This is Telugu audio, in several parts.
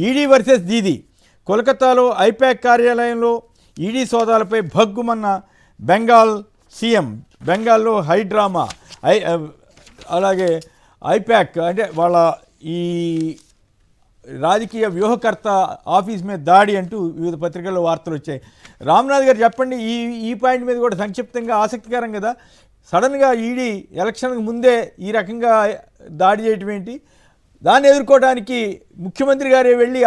ఈడీ వర్సెస్ దీది. కోల్కతాలో ఐపాక్ కార్యాలయంలో ఈడీ సోదాలపై భగ్గుమన్న బెంగాల్ సీఎం. బెంగాల్లో హైడ్రామా. అలాగే ఐపాక్ అంటే వాళ్ళ ఈ రాజకీయ వ్యూహకర్త ఆఫీస్ మీద దాడి అంటూ వివిధ పత్రికల్లో వార్తలు వచ్చాయి. రామ్నాథ్ గారు చెప్పండి, ఈ పాయింట్ మీద కూడా సంక్షిప్తంగా. ఆసక్తికరం కదా, సడన్గా ఈడీ ఎలక్షన్కి ముందే ఈ రకంగా దాడి చేయటం ఏంటి? దాన్ని ఎదుర్కోవడానికి ముఖ్యమంత్రి గారే వెళ్ళి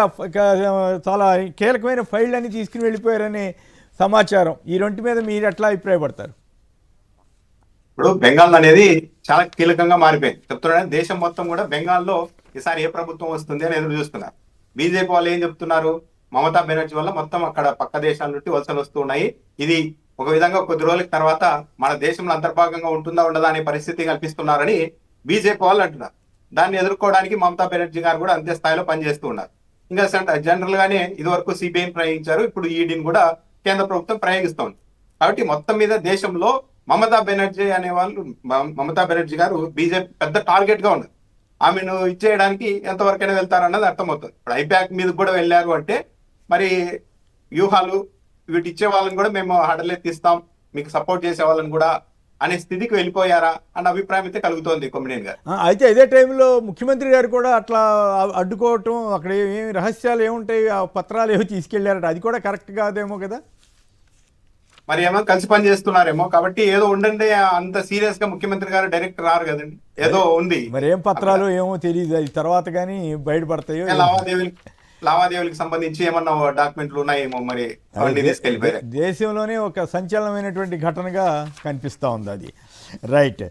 చాలా కీలకమైన ఫైల్ అన్ని తీసుకుని వెళ్ళిపోయారనే సమాచారం. ఈ రెంటి మీద మీరు ఎట్లా అభిప్రాయపడతారు? ఇప్పుడు బెంగాల్ అనేది చాలా కీలకంగా మారిపోయింది. చెప్తున్నాడు దేశం మొత్తం కూడా బెంగాల్లో ఈసారి ఏ ప్రభుత్వం వస్తుంది అని ఎదురు చూస్తున్నారు. బీజేపీ వాళ్ళు ఏం చెప్తున్నారు, మమతా బెనర్జీ వల్ల మొత్తం అక్కడ పక్క దేశాల నుండి వలసలు వస్తూ ఉన్నాయి, ఇది ఒక విధంగా కొద్ది రోజుల తర్వాత మన దేశంలో అంతర్భాగంగా ఉంటుందా ఉండదా అనే పరిస్థితి కల్పిస్తున్నారని బీజేపీ వాళ్ళు అంటున్నారు. దాన్ని ఎదుర్కోవడానికి మమతా బెనర్జీ గారు కూడా అంతే స్థాయిలో పనిచేస్తూ ఉన్నారు. ఇంకా జనరల్ గానే ఇదివరకు సిబిఐని ప్రయోగించారు, ఇప్పుడు ఈడీని కూడా కేంద్ర ప్రభుత్వం ప్రయోగిస్తోంది. కాబట్టి మొత్తం మీద దేశంలో మమతా బెనర్జీ మమతా బెనర్జీ గారు బీజేపీ పెద్ద టార్గెట్ గా ఉన్నారు. ఆమెను ఇచ్చేయడానికి ఎంతవరకైనా వెళ్తారన్నది అర్థమవుతుంది. ఇప్పుడు ఐపాక్ మీద కూడా వెళ్ళారు అంటే మరి వ్యూహాలు వీటి ఇచ్చే వాళ్ళని కూడా మేము హడలెత్తిస్తాం, మీకు సపోర్ట్ చేసే వాళ్ళని కూడా అనే స్థితికి వెళ్ళిపోయారా అన్న అభిప్రాయం అయితే కలుగుతోంది కొమ్మినేని గారు. అయితే అదే టైంలో ముఖ్యమంత్రి గారు కూడా అట్లా అడ్డుకోవటం, అక్కడ ఏమి రహస్యాలు ఏముంటాయి, ఆ పత్రాలు ఏమో తీసుకెళ్లారట, అది కూడా కరెక్ట్ కాదేమో కదా. మరి ఏమో కలిసి పని చేస్తున్నారేమో, కాబట్టి ఏదో ఉండండి, అంత సీరియస్ గా ముఖ్యమంత్రి గారు డైరెక్ట్ రారు కదండి, ఏదో ఉంది. మరి ఏం పత్రాలు ఏమో తెలియదు, అది తర్వాత కానీ బయటపడతాయో. లావాదేవీలకు సంబంధించి ఏమన్నా డాక్యుమెంట్లు ఉన్నాయేమో, మరి అవన్నీ తీసుకెళ్ళిపోయారు. దేశంలోనే ఒక సంచలనమైనటువంటి ఘటనగా కనిపిస్తూ ఉంది అది. రైట్.